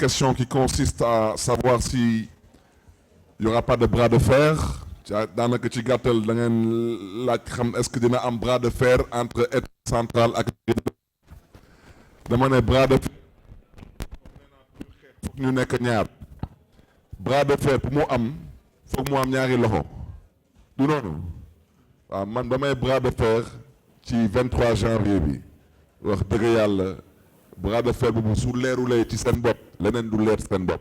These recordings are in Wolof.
question qui consiste à savoir si il y aura pas de bras de fer daanaka ci gàttal da ngeen laaj xam est-ce que dina am bras de fer entre État central ak dama ne bras de fer foog ñu nekk ñaar bras de fer pour mu am foog mu am ñaari loxo du noonu waaw man ba may bras de fer ci 23 janvier bi wax dëgg yàlla bras de fer boobu su leerulee ci seen bopp leneen du leer seen bopp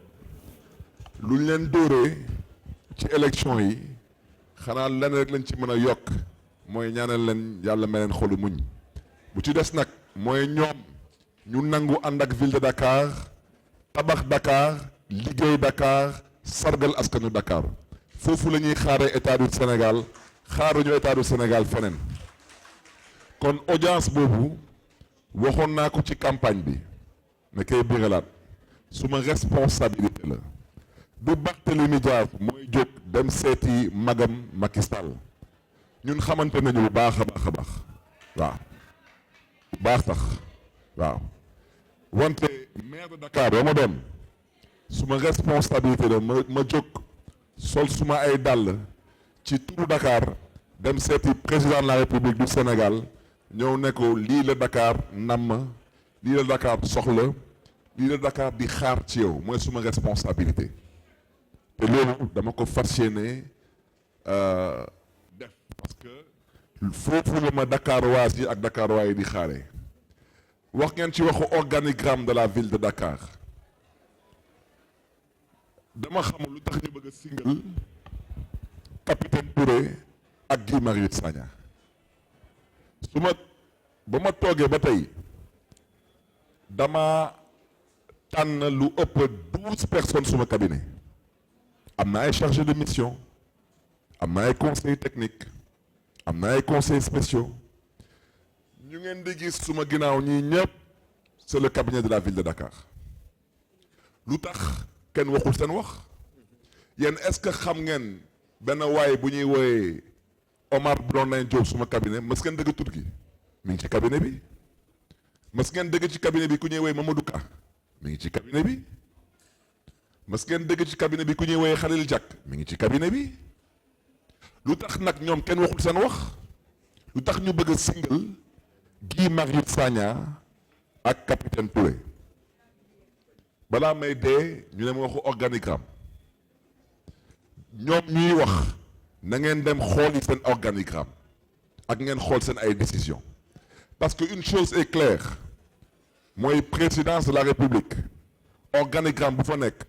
lu ñu leen dóoree ci élection yi xanaa leneen rek lañ ci mën a yokk mooy ñaanal leen yàlla may leen xolu muñ bu ci des nag mooy ñoom ñu nangu ànd ak ville de Dakar tabax Dakar liggéey Dakar sargal askanu Dakar foofu la ñuy xaaree état du Sénégal xaaruñu état du Sénégal feneen kon audience boobu waxoon naa ko ci campagne bi ne koy biralaat suma responsabilité la du Barthélémy Dias mooy jóg dem seeti magam Macky Sall ñun xamante nañu bu baax a baax a baax waaw bu baax tax waaw wante maire de Dakar ba ma doon suma responsabilité la ma jóg sol suma ay dàll ci turu Dakar dem seeti président de la République du Sénégal ñëw ne ko lii la Dakar namm lii la Dakar soxla lii la Dakar di xaar ci yow mooy suma responsabilité te loolu dama ko fas yéene def parce que foofu la ma Dakar waas yi ak Dakar waay yi di xaare wax ngeen ci waxu organigramme de la ville de Dakar dama xamul lu tax ñu bëgg a singal capitaine Touré ak Guy Marius Sagna ba ma toogee ba tey dama tànn lu ëpp 12 personnes suma cabinet am na ay chargés de mission am na ay conseils techniques am na ay conseils spéciaux ñu ngeen di gis suma ginnaaw ñii ñëpp c'est le cabinet de la ville de Dakar lu tax kenn waxul seen wax yéen est-ce que xam ngeen benn waay bu ñuy wooyee Omar Blondin Diop suma cabinet mës ngeen dëgg tur gi mi ngi ci cabinet bi mës ngeen dëgg ci cabinet bi ku ñuy wooyee Mamadou Ka mi ngi ci cabinet bi mës ngeen dëgg ci cabinet bi ku ñuy wooyee Khalil Diack mi ngi ci cabinet bi lu tax nag ñoom kenn waxul seen wax lu tax ñu bëgg a singal Guy Marius Sagna ak capitaine Touré balaa may dee ñu ne ma waxu organigramme ñoom ñuy wax na ngeen dem xooli seen organigramme ak ngeen xool seen ay décision parce que une chose est claire mooy présidence de la République organigramme bu fa nekk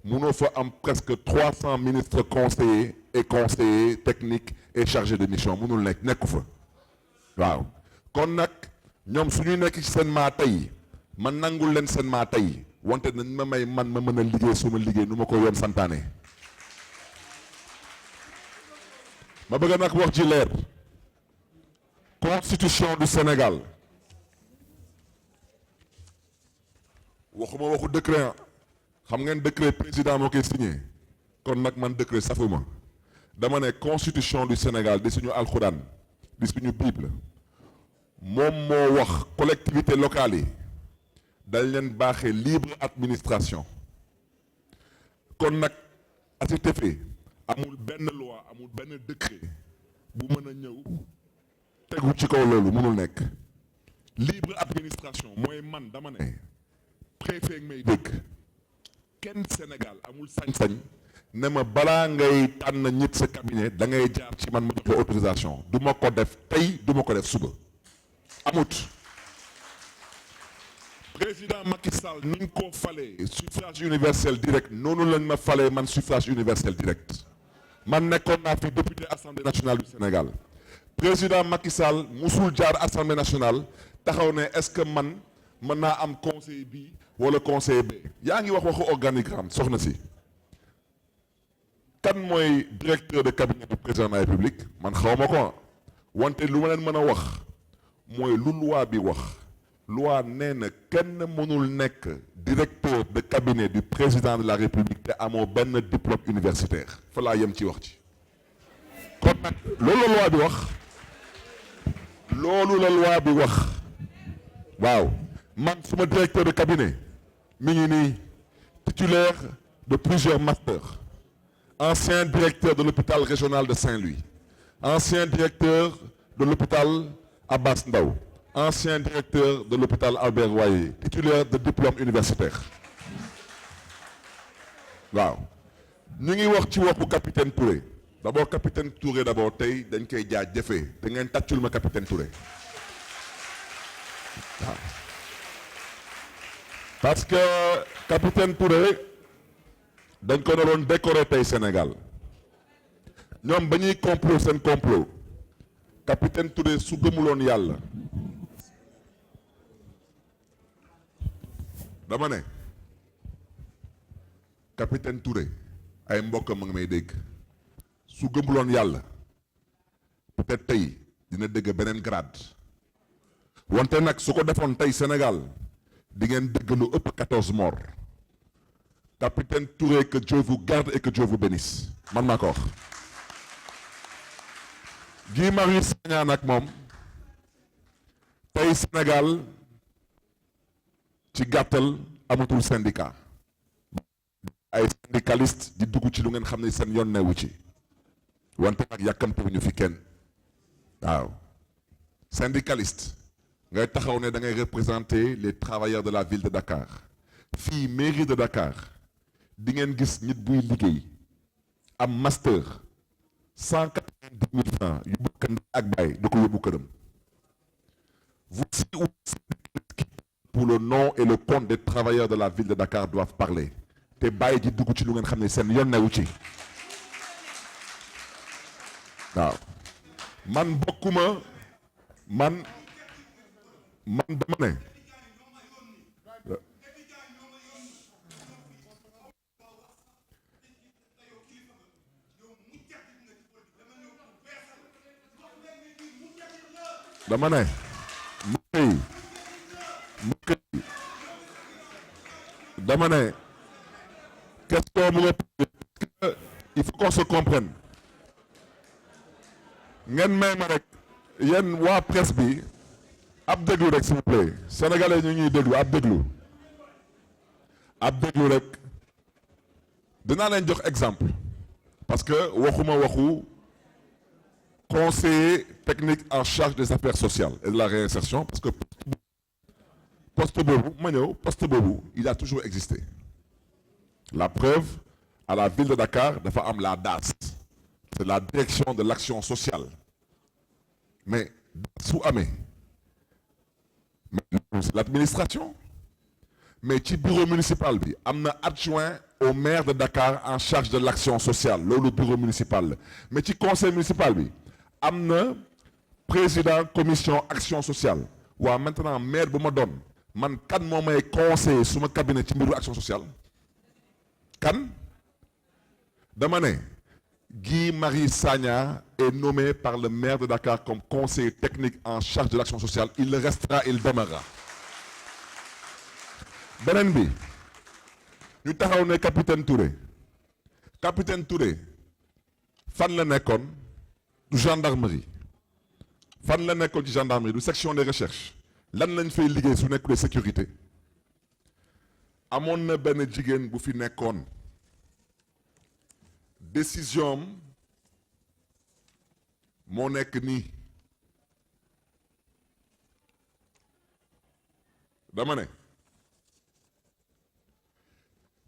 mënoo fa am presque 300 ministres conseillers et conseillers techniques et chargés de mission mënul nekku fa waaw kon nag ñoom suñuy nekk ci seen maa tey man nangul leen seen maa tey wante nañ ma may man ma mën a liggéey suma liggéey nu ma ko yoon santaane ma bëgg nag wax ji leer constitution du Sénégal waxuma waxu décret xam ngeen décret président moo koy signé kon nag man décret safuma dama ne constitution du Sénégal di suñu alxuraan di suñu bible moom moo wax collectivité locale yi dañ leen baaxee libre administration kon nag à cet effet amul benn loi amul benn décret bu mën a ñëw tegu ci kaw loolu mënul nekk libre administration mooy man dama ne préfet may dégg kenn Sénégal amul sañ-sañ ne ma balaa ngay tànn nit sa cabinet da ngay jaar ci man ma jox la autorisation du ma ko def tey du ma ko def suba amut président Macky Sall ni ñu ko falee suffrage universel direct noonu lañ ma falee man suffrage universel direct man nekkoon naa fi député assemblée nationale du Sénégal président Macky Sall musul jaar assemblée nationale taxaw ne est-ce que man mën naa am conseil bi wala conseil B yaa ngi wax waxu organigramme soxna si kan mooy directeur de cabinet du président de la République man xaw ma ko wante lu ma leen mën a wax mooy lu loi bi wax loi nee na kenn mënul nekk directeur de cabinet du président de la République te amoo benn diplôme universitaire fa laa yem ci wax ci kon nag loolu la loi bi wax loolu la loi bi wax waaw man suma directeur de cabinet mi ngi nii titulaire de plusieurs masters, ancien directeur de l'hôpital régional de Saint-Louis, ancien directeur de l'hôpital Abass Ndao, ancien directeur de l'hôpital Albert Royer, titulaire de diplôme universitaire. waaw ñu ngi wax ci waxu capitaine Touré d'abord capitaine Touré d'abord tey dañ koy jaajëfee te ngeen tàccul ma capitaine Touré waaw parce que capitaine Touré dañ ko doon décorer tey Sénégal ñoom ba ñuy complot seen complot capitaine Touré su gëmuloon yàlla dama ne capitaine Touré ay mbokkam ma ngi may dégg su gëmuloon yàlla peut-être tey dina dégg beneen grade wante nag su ko defoon tey Sénégal di ngeen dégg lu ëpp 14 morts capitaine Touré que Dieu vous garde et que Dieu vous bénisse man maa ko wax. Guy Marius Sagna nag moom tey Sénégal ci gàttal amatul syndicat ay syndicaliste di dugg ci lu ngeen xam ne seen yoon newu ci wante nag yàkkamtuñu fi kenn waaw syndicaliste ngay taxaw ne da ngay représenter les travailleurs de la ville de Dakar fii mairie de Dakar di ngeen gis nit buy liggéey am master 190 000 francs yu bokk ak baay du ko yóbbu këram. Voici où pour le nom et le compte des travailleurs de la ville de Dakar doivent parler te bàyyi ji dugg ci lu ngeen xam ne seen yoon newu ci waaw man bokkuma man dama ne dama ne question mu nga il faut qu'on se comprenne ngeen may ma rek yéen waa presse bi ab déglu rek s'il vous plaît sénégalais ñu ñuy déglu ab déglu rek dinaa leen jox exemple parce que waxuma waxu conseiller technique en charge des affaires sociales et de la réinsertion parce que poste boobu ma ñëw poste boobu il a toujours existé la preuve à la ville de Dakar dafa am la DAS c'est la direction de l'action sociale mais su amee c'est l'administration mais ci bureau municipal bi am na adjoint au maire de Dakar en charge de l'action sociale loolu bureau municipal la mais ci conseil municipal bi am na président commission action sociale waaw maintenant maire bu ma doon man kan moo may conseiller suma cabinet ci mbiru action sociale kan dama ne Guy Marius Sagna est nommé par le maire de Dakar comme conseiller technique en charge de l'action sociale il le restera il demeurera beneen bi ñu taxaw ne capitaine Touré fan la nekkoon du gendarmerie fan la nekkoon ci gendarmerie du section de recherche lan lañ fay liggéey su nekk de sécurité amoon na benn jigéen bu fi nekkoon décision moo nekk nii dama ne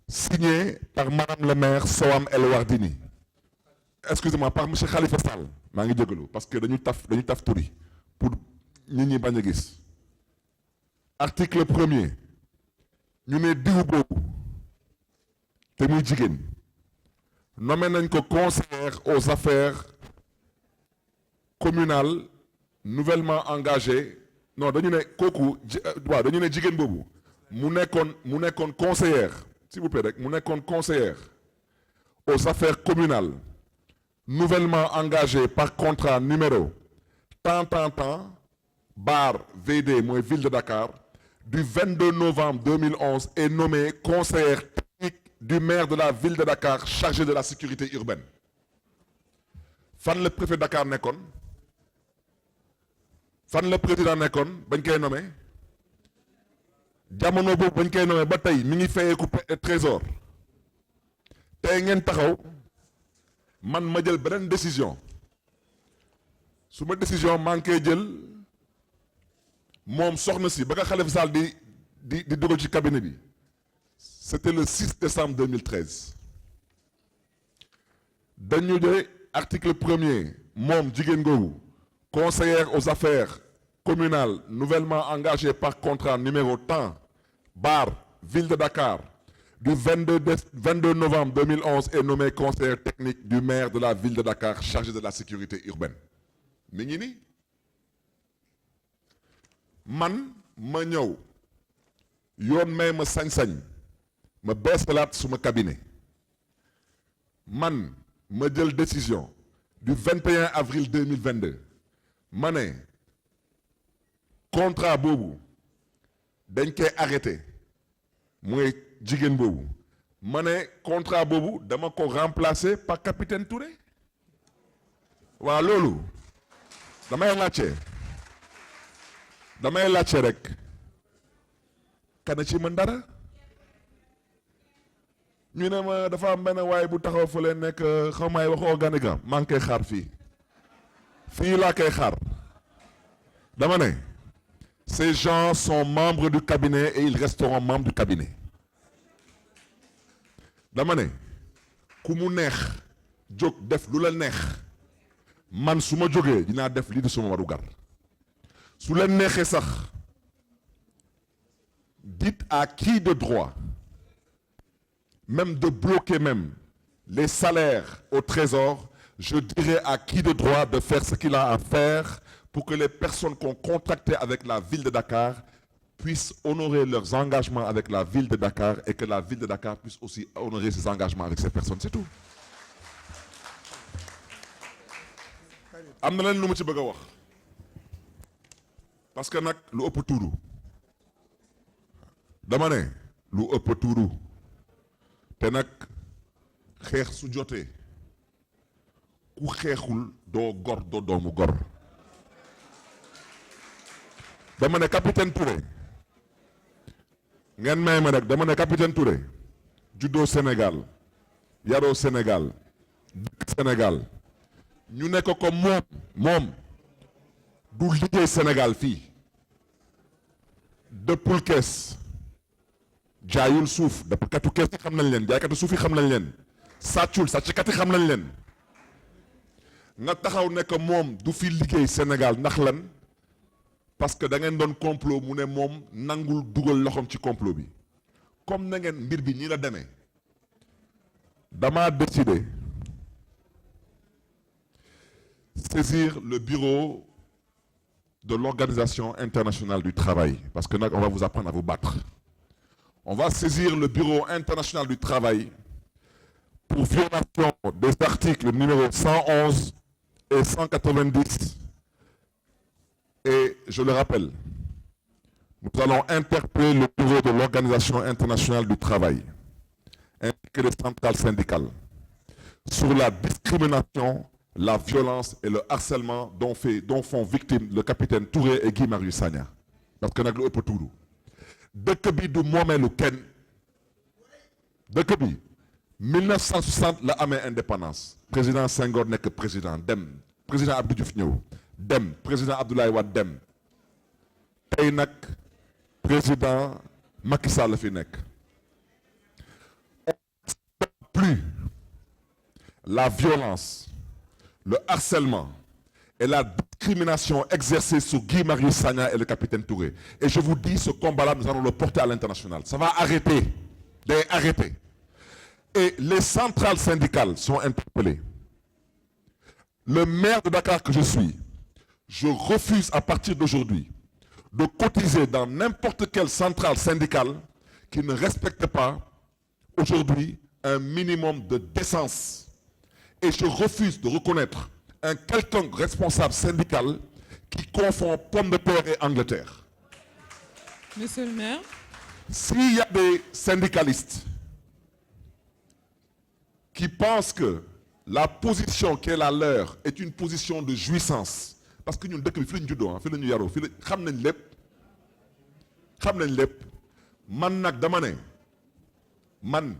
signé par madame le maire Soham El Wardini excusez-moi par monsieur Khalifa Sall maa ngi jégalu parce que dañu taf turi pour nit ñi bañ a gis article 1er ñu ne diw boobu te muy jigéen nommé nañ ko conseillère aux affaires communales nouvellement engagée non dañu ne kooku waaw dañu ne jigéen boobu mu nekkoon conseillère s'il vous plaît rek mu nekkoon conseillère aux affaires communales nouvellement engagée par contrat numéro tant bar VD mooy ville de Dakar du 22 novembre 2011 est nommée conseillère technique du maire de la ville de Dakar chargée de la sécurité urbaine fan le préfet Dakar nekkoon fan le président nekkoon bañ koy nommé jamono boobu bañ koy nommé ba tey mi ngi fayeeku trésor tey ngeen taxaw man ma jël beneen décision su ma décision maa ngi koy jël moom soxna si ba nga Khalifa Sall di dugal ci cabinet bi c'était le 6 décembre 2013 dañu de article 1er moom jigéen googu conseillère aux affaires communales nouvellement engagée par contrat numéro tant bar ville de Dakar du 22 novembre 2011 est nommée conseillère technique du maire de la ville de Dakar chargée de la sécurité urbaine mi ngi ni man ma ñëw yoon may ma sañ-sañ ma beesalaat suma cabinet man ma jël décision du 21 avril 2022 ma ne contrat boobu dañ koy arrêté mooy jigéen boobu ma ne contrat boobu dama ko remplacer par capitaine Touré waaw loolu damay laajte rek kana ci mën dara ñu ne ma dafa am benn waaye bu taxaw fa leen nekk xaw may wax organigramme maa ngi koy xaar fii laa koy xaar dama ne ces gens sont membres du cabinet et ils resteront membres du cabinet dama ne ku mu neex jóg def lu la neex man su ma jógee dinaa def lii di suma warugar su leen neexee sax dites à qui de droit même de bloquer même les salaires au trésor, je dirais à qui de droit de faire ce qu'il a à faire pour que les personnes qui ont contracté avec la ville de Dakar puissent honorer leurs engagements avec la ville de Dakar et que la ville de Dakar puisse aussi honorer ses engagements avec ces personnes, c'est tout. am na leen lu ma ci bëgg a wax parce que nag lu ëpp tuuru dama ne lu ëpp tuuru te nag xeex su jotee ku xeexul doo gor doo doomu gor dama ne capitaine Touré ngeen may ma rek dama ne capitaine Touré juddoo Sénégal yaroo Sénégal dëkk Sénégal ñu nekk ko moom du liggéey Sénégal fii dëppul kees jaayul suuf dëppkatu kees yi xam nañ leen jaaykatu suuf yi xam nañ leen sàccul sàcckat yi xam nañ leen nga taxaw nekk moom du fi liggéey Sénégal ndax lan parce que da ngeen doon complot mu ne moom nangul dugal loxoom ci complot bi comme na ngeen mbir bi ñi la demee dama décidé saisir le bureau de l'Organisation internationale du travail parce que nag on va vous apprendre à vous battre. On va saisir le bureau international du travail pour violation des articles numéro 111 et 190. Et je le rappelle, nous allons interpeller le bureau de l'Organisation internationale du travail ainsi que les centrales syndicales sur la discrimination, la violence et le harcèlement dont font victimes le capitaine Touré et Guy Marius Sagna. Parce que nag lu ëpp tuuru dëkk bi du moomeelu kenn dëkk bi 1960 la amee indépendance président Senghor nekk président dem président Abdou Diouf ñëw dem président Abdoulaye Wade dem tey nag président Macky Sall la fi nekk. Plus la violence, le harcèlement et la discrimination exercée sur Guy Marius Sagna et le capitaine Touré. Et je vous dis, ce combat-là, nous allons le porter à l'international. Ça va arrêter. Arrêter. Et les centrales syndicales sont interpellées. Le maire de Dakar que je suis, je refuse à partir d'aujourd'hui de cotiser dans n'importe quelle centrale syndicale qui ne respecte pas aujourd'hui un minimum de décence. Et je refuse de reconnaître un quelconque responsable syndical qui confond pomme de terre et Angleterre. Monsieur le maire. S'il y a des syndicalistes qui pensent que la position qui est la leur est une position de jouissance, parce que ñun dëkk bi fi la ñu juddoo fi la ñu yaroo fi la xam nañ lépp man nag dama ne man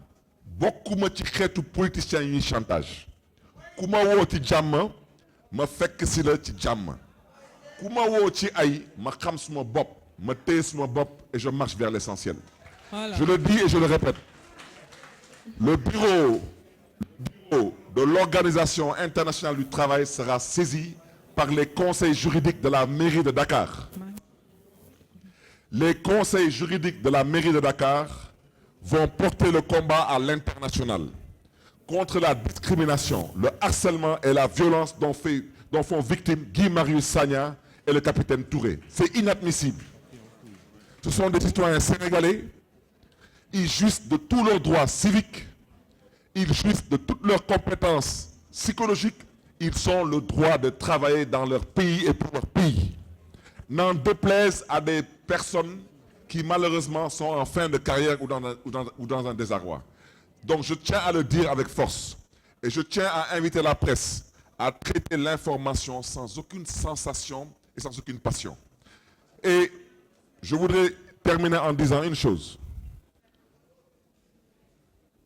bokkuma ci xeetu politiciens yi chantage ku ma woo ci jàmm ma fekk si la ci jàmm ku ma woo ci ay ma xam suma bopp ma téye suma bopp et je marche vers l'essentiel. Voilà. Je le dis et je le répète. Le bureau de l'Organisation internationale du travail sera saisi par les conseils juridiques de la mairie de Dakar. Les conseils juridiques de la mairie de Dakar vont porter le combat à l'international contre la discrimination, le harcèlement et la violence dont font victimes Guy Marius Sagna et le capitaine Touré. C'est inadmissible. Ce sont des citoyens sénégalais. Ils jouissent de tous leurs droits civiques. Ils jouissent de toutes leurs compétences psychologiques. Ils ont le droit de travailler dans leur pays et pour leur pays. N'en déplaise à des personnes qui malheureusement sont en fin de carrière ou dans un désarroi. Donc je tiens à le dire avec force. Et je tiens à inviter la presse à traiter l'information sans aucune sensation et sans aucune passion. Et je voudrais terminer en disant une chose.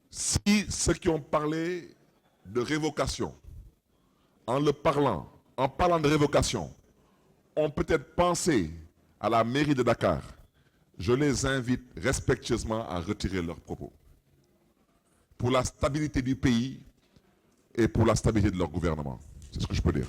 Si ceux qui ont parlé de révocation, en parlant de révocation, ont peut-être pensé à la mairie de Dakar, je les invite respectueusement à retirer leurs propos. Pour la stabilité du pays et pour la stabilité de leur gouvernement. C'est ce que je peux dire.